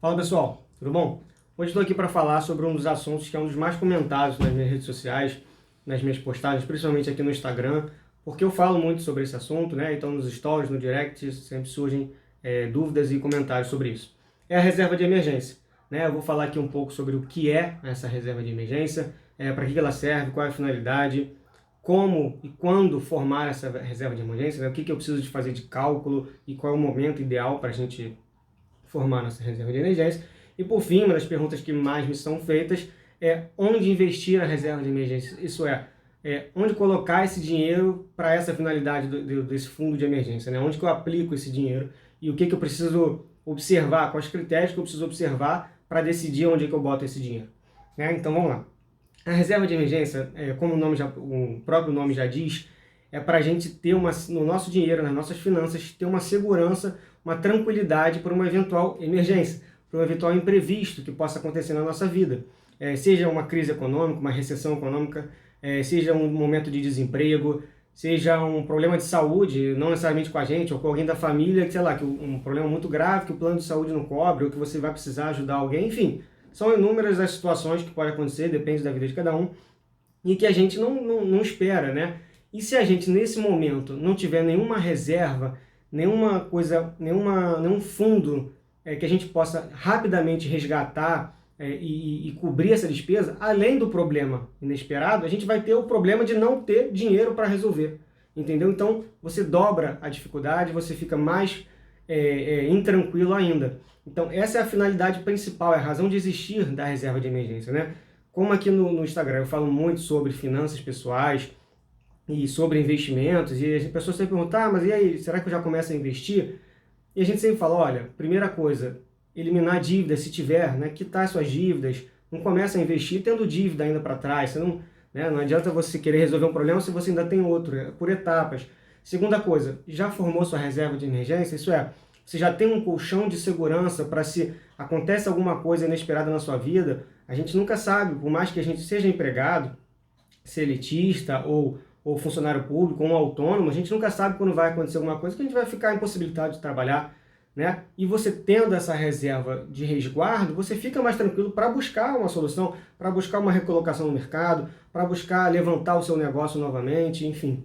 Fala pessoal, tudo bom? Hoje estou aqui para falar sobre um dos assuntos que é um dos mais comentados nas minhas redes sociais, nas minhas postagens, principalmente aqui no Instagram, porque eu falo muito sobre esse assunto, né? Então nos stories, no direct, sempre surgem dúvidas e comentários sobre isso. É a reserva de emergência, né? Eu vou falar aqui um pouco sobre o que é essa reserva de emergência, para que ela serve, qual é a finalidade, como e quando formar essa reserva de emergência, né? O que eu preciso de fazer de cálculo e qual é o momento ideal para a gente formar nossa reserva de emergência. E por fim, uma das perguntas que mais me são feitas é onde investir a reserva de emergência, isso onde colocar esse dinheiro para essa finalidade desse fundo de emergência, né? Onde que eu aplico esse dinheiro e o que eu preciso observar, quais critérios que eu preciso observar para decidir onde é que eu boto esse dinheiro, né? Então vamos lá. A reserva de emergência, como o próprio nome já diz, é para a gente ter no nosso dinheiro, nas nossas finanças, ter uma segurança, uma tranquilidade para uma eventual emergência, para um eventual imprevisto que possa acontecer na nossa vida. Seja uma crise econômica, uma recessão econômica, seja um momento de desemprego, seja um problema de saúde, não necessariamente com a gente ou com alguém da família, sei lá, que um problema muito grave que o plano de saúde não cobre ou que você vai precisar ajudar alguém, enfim. São inúmeras as situações que podem acontecer, depende da vida de cada um, e que a gente não espera, né? E se a gente, nesse momento, não tiver nenhuma reserva, nenhum fundo que a gente possa rapidamente resgatar e cobrir essa despesa, além do problema inesperado, a gente vai ter o problema de não ter dinheiro para resolver, entendeu? Então, você dobra a dificuldade, você fica mais intranquilo ainda. Então, essa é a finalidade principal, é a razão de existir da reserva de emergência, né? Como aqui no Instagram eu falo muito sobre finanças pessoais e sobre investimentos, e as pessoas sempre perguntam, mas e aí, será que eu já começo a investir? E a gente sempre fala, olha, primeira coisa, eliminar dívidas se tiver, né? Quitar suas dívidas, não começa a investir tendo dívida ainda para trás, você não, né? Não adianta você querer resolver um problema se você ainda tem outro, por etapas. Segunda coisa, já formou sua reserva de emergência? Isso você já tem um colchão de segurança para se acontece alguma coisa inesperada na sua vida, a gente nunca sabe, por mais que a gente seja empregado, seletista ou funcionário público, ou um autônomo, a gente nunca sabe quando vai acontecer alguma coisa que a gente vai ficar impossibilitado de trabalhar, né? E você tendo essa reserva de resguardo, você fica mais tranquilo para buscar uma solução, para buscar uma recolocação no mercado, para buscar levantar o seu negócio novamente, enfim,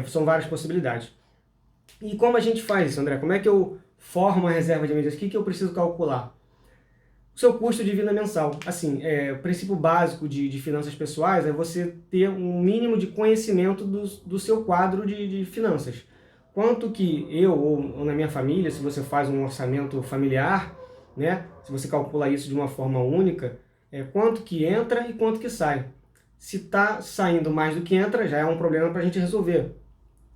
são várias possibilidades. E como a gente faz isso, André? Como é que eu formo uma reserva de emergência? O que eu preciso calcular? O seu custo de vida mensal. Assim, o princípio básico de finanças pessoais é você ter um mínimo de conhecimento do seu quadro de finanças. Quanto que eu ou na minha família, se você faz um orçamento familiar, né, se você calcula isso de uma forma única, quanto que entra e quanto que sai. Se está saindo mais do que entra, já é um problema para a gente resolver.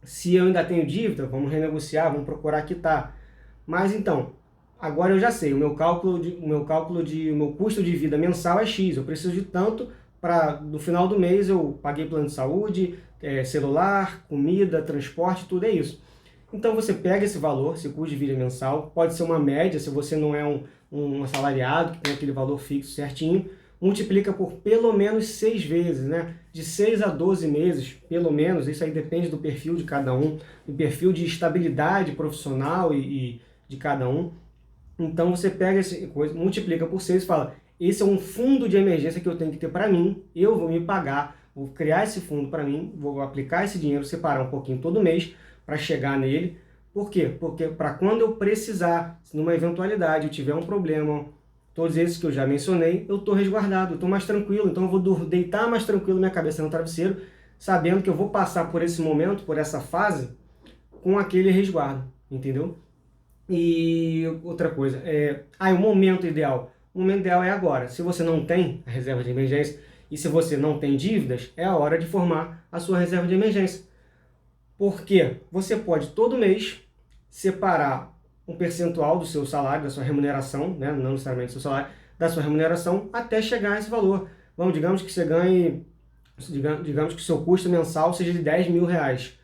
Se eu ainda tenho dívida, vamos renegociar, vamos procurar quitar. Mas então, agora eu já sei, o meu custo de vida mensal é X, eu preciso de tanto para no final do mês eu paguei plano de saúde, celular, comida, transporte, tudo é isso. Então você pega esse valor, esse custo de vida mensal, pode ser uma média, se você não é um assalariado, que tem aquele valor fixo certinho, multiplica por pelo menos 6 vezes, né? De 6 a 12 meses, pelo menos, isso aí depende do perfil de cada um, do perfil de estabilidade profissional e de cada um. Então você pega essa coisa, multiplica por 6 e fala, esse é um fundo de emergência que eu tenho que ter para mim, eu vou me pagar, vou criar esse fundo para mim, vou aplicar esse dinheiro, separar um pouquinho todo mês para chegar nele. Por quê? Porque para quando eu precisar, se numa eventualidade eu tiver um problema, todos esses que eu já mencionei, eu estou resguardado, eu estou mais tranquilo, então eu vou deitar mais tranquilo minha cabeça no travesseiro, sabendo que eu vou passar por esse momento, por essa fase, com aquele resguardo, entendeu? E outra coisa, o momento ideal. O momento ideal é agora. Se você não tem a reserva de emergência e se você não tem dívidas, é a hora de formar a sua reserva de emergência. Porque você pode todo mês separar um percentual do seu salário, da sua remuneração, né? Não necessariamente do seu salário, da sua remuneração, até chegar a esse valor. Digamos que você ganhe, digamos que o seu custo mensal seja de 10 mil reais.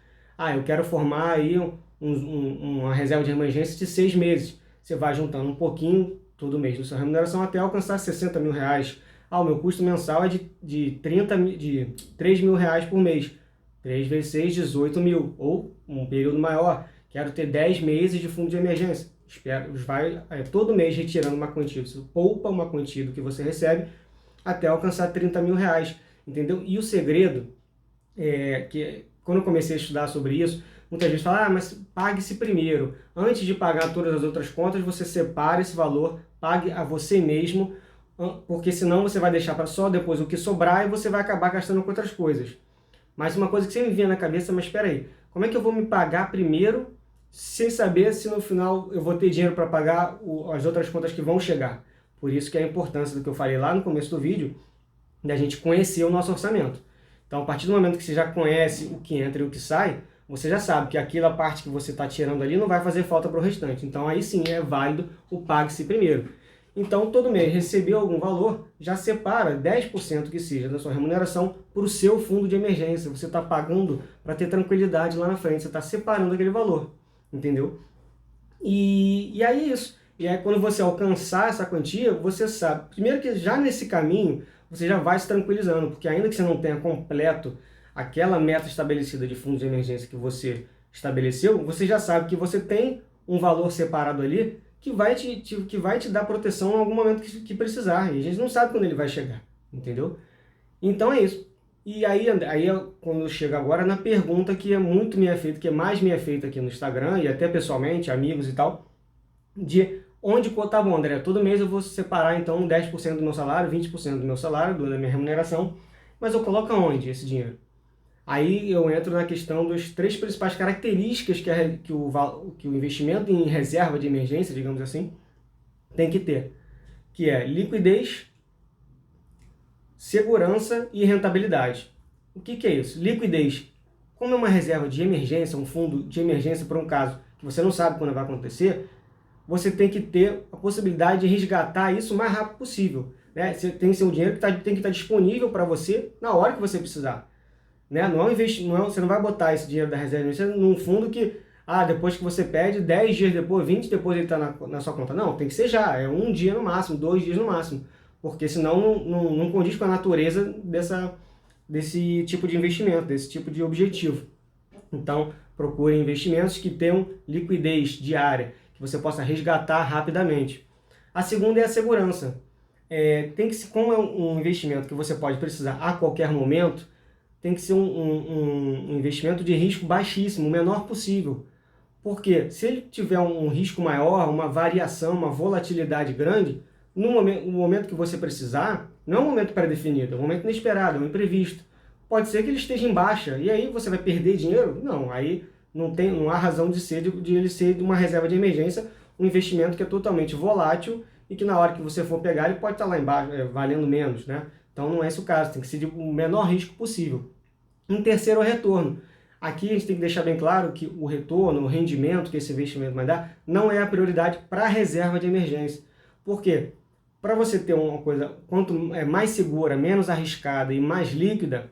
Eu quero formar aí uma reserva de emergência de 6 meses. Você vai juntando um pouquinho todo mês da sua remuneração até alcançar 60 mil reais. O meu custo mensal é de 3 mil reais por mês. 3 vezes 6, 18 mil. Ou um período maior. Quero ter 10 meses de fundo de emergência. vai todo mês retirando uma quantia, você poupa uma quantia do que você recebe até alcançar 30 mil reais, entendeu? E o segredo que quando eu comecei a estudar sobre isso, muita gente fala, mas pague-se primeiro. Antes de pagar todas as outras contas, você separe esse valor, pague a você mesmo, porque senão você vai deixar para só depois o que sobrar e você vai acabar gastando com outras coisas. Mas uma coisa que sempre me vinha na cabeça, mas espera aí, como é que eu vou me pagar primeiro sem saber se no final eu vou ter dinheiro para pagar as outras contas que vão chegar? Por isso que é a importância do que eu falei lá no começo do vídeo, da gente conhecer o nosso orçamento. Então, a partir do momento que você já conhece o que entra e o que sai, você já sabe que aquela parte que você está tirando ali não vai fazer falta para o restante. Então, aí sim é válido o pague-se primeiro. Então, todo mês recebeu algum valor, já separa 10% que seja da sua remuneração para o seu fundo de emergência. Você está pagando para ter tranquilidade lá na frente, você está separando aquele valor, entendeu? E aí é isso. E aí quando você alcançar essa quantia, você sabe, primeiro que já nesse caminho, você já vai se tranquilizando, porque ainda que você não tenha completo aquela meta estabelecida de fundo de emergência que você estabeleceu, você já sabe que você tem um valor separado ali que vai te dar proteção em algum momento que precisar. E a gente não sabe quando ele vai chegar, entendeu? Então é isso. E aí quando eu chego agora na pergunta que é muito me é feita, que é mais me é feita aqui no Instagram e até pessoalmente, amigos e tal, de onde, tá bom, André, todo mês eu vou separar então 10% do meu salário, 20% do meu salário, da minha remuneração, mas eu coloco aonde esse dinheiro? Aí eu entro na questão das 3 principais características que o investimento em reserva de emergência, digamos assim, tem que ter, que é liquidez, segurança e rentabilidade. O que é isso? Liquidez. Como é uma reserva de emergência, um fundo de emergência para um caso que você não sabe quando vai acontecer, você tem que ter a possibilidade de resgatar isso o mais rápido possível. Né? Você tem seu dinheiro que tem que estar disponível para você na hora que você precisar. Né? Você não vai botar esse dinheiro da reserva de emergência num fundo que, depois que você pede, 10 dias depois, 20 depois ele está na sua conta. Não, tem que ser já, é 1 dia no máximo, 2 dias no máximo. Porque senão não condiz com a natureza desse tipo de investimento, desse tipo de objetivo. Então, procure investimentos que tenham liquidez diária, que você possa resgatar rapidamente. A segunda é a segurança. Como é um investimento que você pode precisar a qualquer momento, tem que ser um investimento de risco baixíssimo, o menor possível. Porque se ele tiver um risco maior, uma variação, uma volatilidade grande, no momento que você precisar, não é um momento pré-definido, é um momento inesperado, é um imprevisto. Pode ser que ele esteja em baixa, e aí você vai perder dinheiro? Não, aí não há razão de ele ser de uma reserva de emergência, um investimento que é totalmente volátil e que na hora que você for pegar ele pode estar lá embaixo, valendo menos, né? Então não é esse o caso, tem que ser de o menor risco possível. Em terceiro, o retorno. Aqui a gente tem que deixar bem claro que o retorno, o rendimento que esse investimento vai dar, não é a prioridade para a reserva de emergência. Por quê? Para você ter uma coisa, quanto é mais segura, menos arriscada e mais líquida,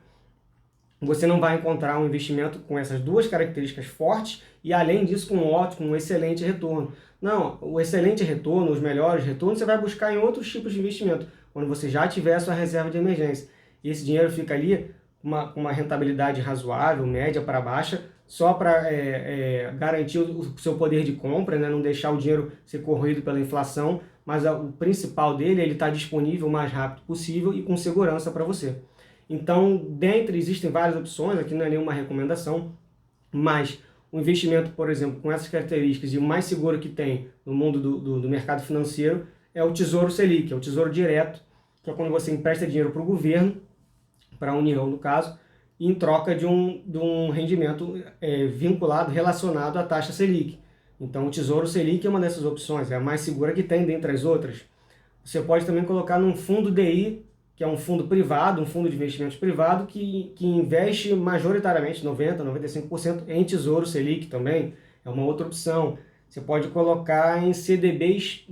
você não vai encontrar um investimento com essas duas características fortes e, além disso, com um excelente retorno. Não, o excelente retorno, os melhores retornos, você vai buscar em outros tipos de investimento, quando você já tiver a sua reserva de emergência. E esse dinheiro fica ali com uma rentabilidade razoável, média para baixa, só para garantir o seu poder de compra, né? Não deixar o dinheiro ser corroído pela inflação, mas o principal dele é ele estar disponível o mais rápido possível e com segurança para você. Então, existem várias opções, aqui não é nenhuma recomendação, mas o investimento, por exemplo, com essas características e o mais seguro que tem no mundo do mercado financeiro é o Tesouro Selic, é o Tesouro Direto, que é quando você empresta dinheiro para o governo, para a União no caso, em troca de um rendimento vinculado, relacionado à taxa Selic. Então o Tesouro Selic é uma dessas opções, é a mais segura que tem dentre as outras. Você pode também colocar num fundo DI, que é um fundo privado, um fundo de investimentos privado, que investe majoritariamente, 90%, 95% em Tesouro Selic também, é uma outra opção. Você pode colocar em CDBs,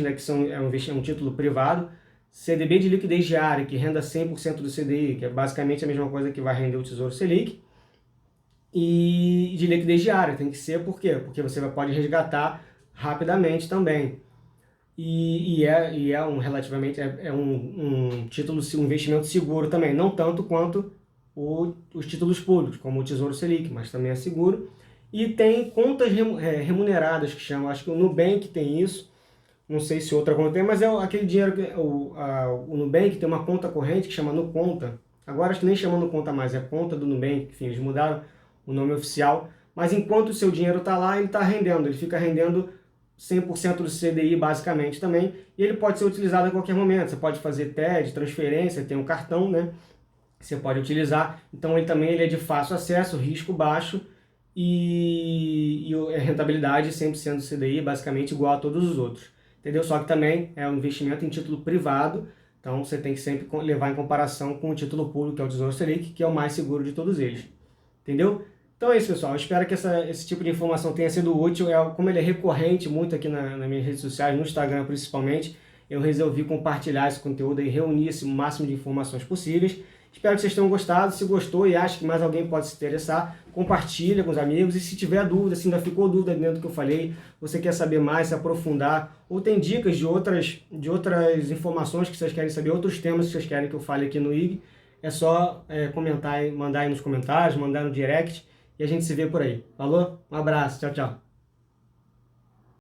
né, que é um título privado, CDB de liquidez diária, que renda 100% do CDI, que é basicamente a mesma coisa que vai render o Tesouro Selic, e de liquidez diária, tem que ser, por quê? Porque você pode resgatar rapidamente também. E é um título, um investimento seguro também, não tanto quanto os títulos públicos, como o Tesouro Selic, mas também é seguro. E tem contas remuneradas, que chamam, acho que o Nubank tem isso, não sei se outra conta tem, mas é aquele dinheiro que o Nubank tem uma conta corrente que chama Nuconta. Agora acho que nem chama Nuconta mais, é conta do Nubank, enfim, eles mudaram o nome oficial. Mas enquanto o seu dinheiro está lá, ele está rendendo, ele fica rendendo 100% do CDI basicamente também, e ele pode ser utilizado a qualquer momento. Você pode fazer TED, transferência, tem um cartão, né? Você pode utilizar. Então ele é de fácil acesso, risco baixo e a rentabilidade 100% do CDI, basicamente igual a todos os outros. Entendeu? Só que também é um investimento em título privado, então você tem que sempre levar em comparação com o título público, que é o Tesouro Selic, que é o mais seguro de todos eles. Entendeu? Então é isso, pessoal. Eu espero que esse tipo de informação tenha sido útil. Como ele é recorrente muito aqui nas minhas redes sociais, no Instagram principalmente, eu resolvi compartilhar esse conteúdo e reunir esse máximo de informações possíveis. Espero que vocês tenham gostado. Se gostou e acha que mais alguém pode se interessar, compartilha com os amigos. E se tiver dúvida, se ainda ficou dúvida dentro do que eu falei, você quer saber mais, se aprofundar, ou tem dicas de outras informações que vocês querem saber, outros temas que vocês querem que eu fale aqui no IG, é só comentar e mandar aí nos comentários, mandar no direct, e a gente se vê por aí. Falou? Um abraço, tchau, tchau.